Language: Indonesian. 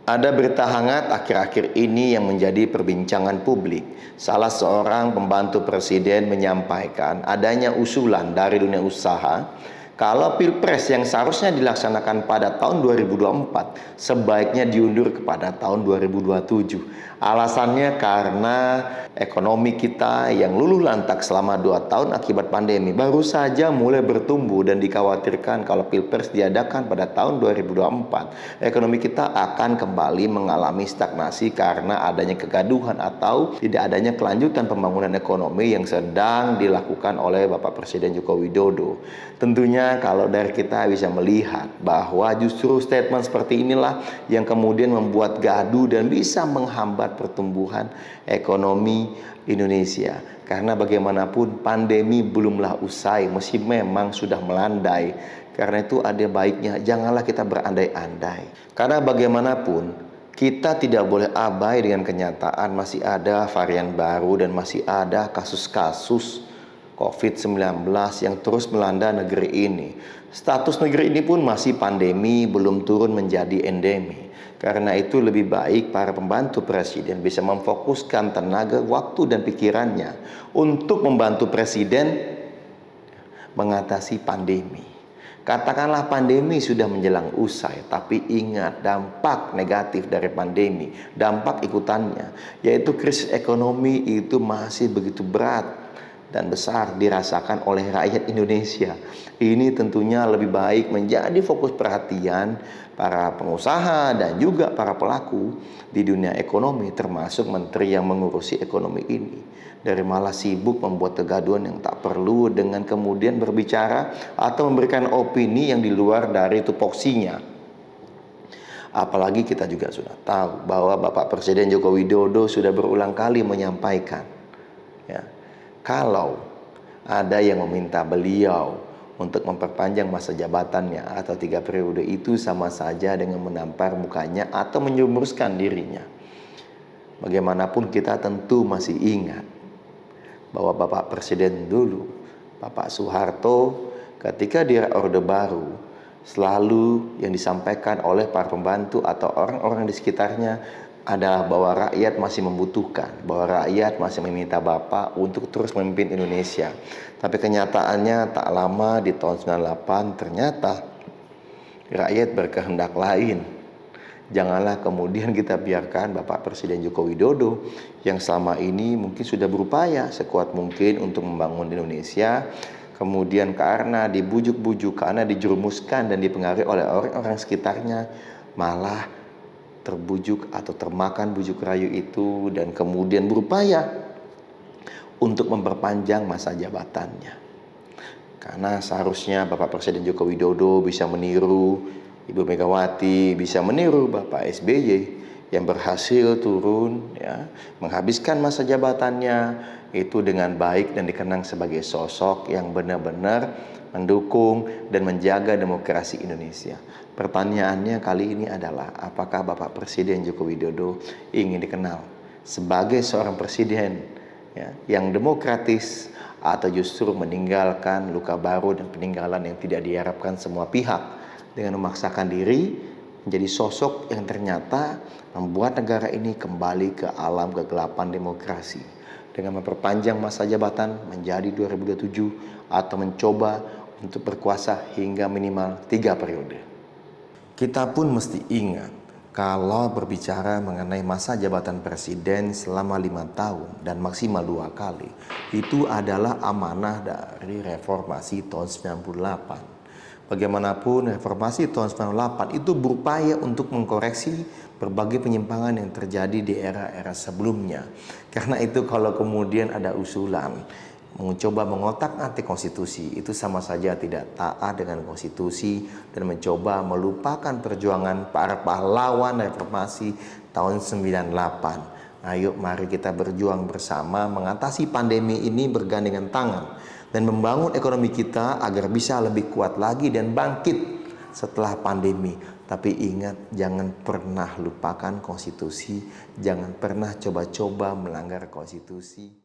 Ada berita hangat akhir-akhir ini yang menjadi perbincangan publik. Salah seorang pembantu presiden menyampaikan adanya usulan dari dunia usaha kalau Pilpres yang seharusnya dilaksanakan pada tahun 2024 sebaiknya diundur kepada tahun 2027. Alasannya karena ekonomi kita yang luluh lantak selama 2 tahun akibat pandemi baru saja mulai bertumbuh, dan dikhawatirkan kalau Pilpres diadakan pada tahun 2024, ekonomi kita akan kembali mengalami stagnasi karena adanya kegaduhan atau tidak adanya kelanjutan pembangunan ekonomi yang sedang dilakukan oleh Bapak Presiden Joko Widodo. Tentunya kalau dari kita bisa melihat bahwa justru statement seperti inilah yang kemudian membuat gaduh dan bisa menghambat pertumbuhan ekonomi Indonesia. Karena bagaimanapun pandemi belumlah usai, meski memang sudah melandai. Karena itu ada baiknya janganlah kita berandai-andai. Karena bagaimanapun kita tidak boleh abai dengan kenyataan masih ada varian baru dan masih ada kasus-kasus COVID-19 yang terus melanda negeri ini. Status negeri ini pun masih pandemi, belum turun menjadi endemi. Karena itu lebih baik para pembantu presiden bisa memfokuskan tenaga, waktu, dan pikirannya untuk membantu presiden mengatasi pandemi. Katakanlah pandemi sudah menjelang usai, tapi ingat dampak negatif dari pandemi, dampak ikutannya, yaitu krisis ekonomi itu masih begitu berat dan besar dirasakan oleh rakyat Indonesia. Ini tentunya lebih baik menjadi fokus perhatian para pengusaha dan juga para pelaku di dunia ekonomi, termasuk menteri yang mengurusi ekonomi ini. Dari malah sibuk membuat kegaduhan yang tak perlu dengan kemudian berbicara atau memberikan opini yang di luar dari tupoksinya. Apalagi kita juga sudah tahu bahwa Bapak Presiden Joko Widodo sudah berulang kali menyampaikan, ya, kalau ada yang meminta beliau untuk memperpanjang masa jabatannya atau 3 periode, itu sama saja dengan menampar mukanya atau menjurmuskan dirinya. Bagaimanapun kita tentu masih ingat bahwa Bapak Presiden dulu, Bapak Soeharto, ketika di Orde Baru, selalu yang disampaikan oleh para pembantu atau orang-orang di sekitarnya adalah bahwa rakyat masih membutuhkan, bahwa rakyat masih meminta Bapak untuk terus memimpin Indonesia. Tapi kenyataannya tak lama di tahun 98 ternyata rakyat berkehendak lain. Janganlah kemudian kita biarkan Bapak Presiden Joko Widodo yang selama ini mungkin sudah berupaya sekuat mungkin untuk membangun Indonesia, kemudian karena dibujuk-bujuk, karena dijerumuskan dan dipengaruhi oleh orang-orang sekitarnya, malah terbujuk atau termakan bujuk rayu itu dan kemudian berupaya untuk memperpanjang masa jabatannya. Karena seharusnya Bapak Presiden Joko Widodo bisa meniru Ibu Megawati, bisa meniru Bapak SBY yang berhasil turun, ya, menghabiskan masa jabatannya itu dengan baik dan dikenang sebagai sosok yang benar-benar mendukung dan menjaga demokrasi Indonesia. Pertanyaannya kali ini adalah apakah Bapak Presiden Joko Widodo ingin dikenal sebagai seorang presiden, ya, yang demokratis, atau justru meninggalkan luka baru dan peninggalan yang tidak diharapkan semua pihak dengan memaksakan diri menjadi sosok yang ternyata membuat negara ini kembali ke alam kegelapan demokrasi dengan memperpanjang masa jabatan menjadi 2027 atau mencoba untuk berkuasa hingga minimal 3 periode. Kita pun mesti ingat kalau berbicara mengenai masa jabatan presiden selama 5 tahun dan maksimal 2 kali, itu adalah amanah dari reformasi tahun 98. Bagaimanapun reformasi tahun 98 itu berupaya untuk mengkoreksi berbagai penyimpangan yang terjadi di era-era sebelumnya. Karena itu kalau kemudian ada usulan mencoba mengotak-atik konstitusi, itu sama saja tidak taat dengan konstitusi dan mencoba melupakan perjuangan para pahlawan reformasi tahun 98. Ayo mari kita berjuang bersama mengatasi pandemi ini bergandengan tangan dan membangun ekonomi kita agar bisa lebih kuat lagi dan bangkit setelah pandemi. Tapi ingat, jangan pernah lupakan konstitusi, jangan pernah coba-coba melanggar konstitusi.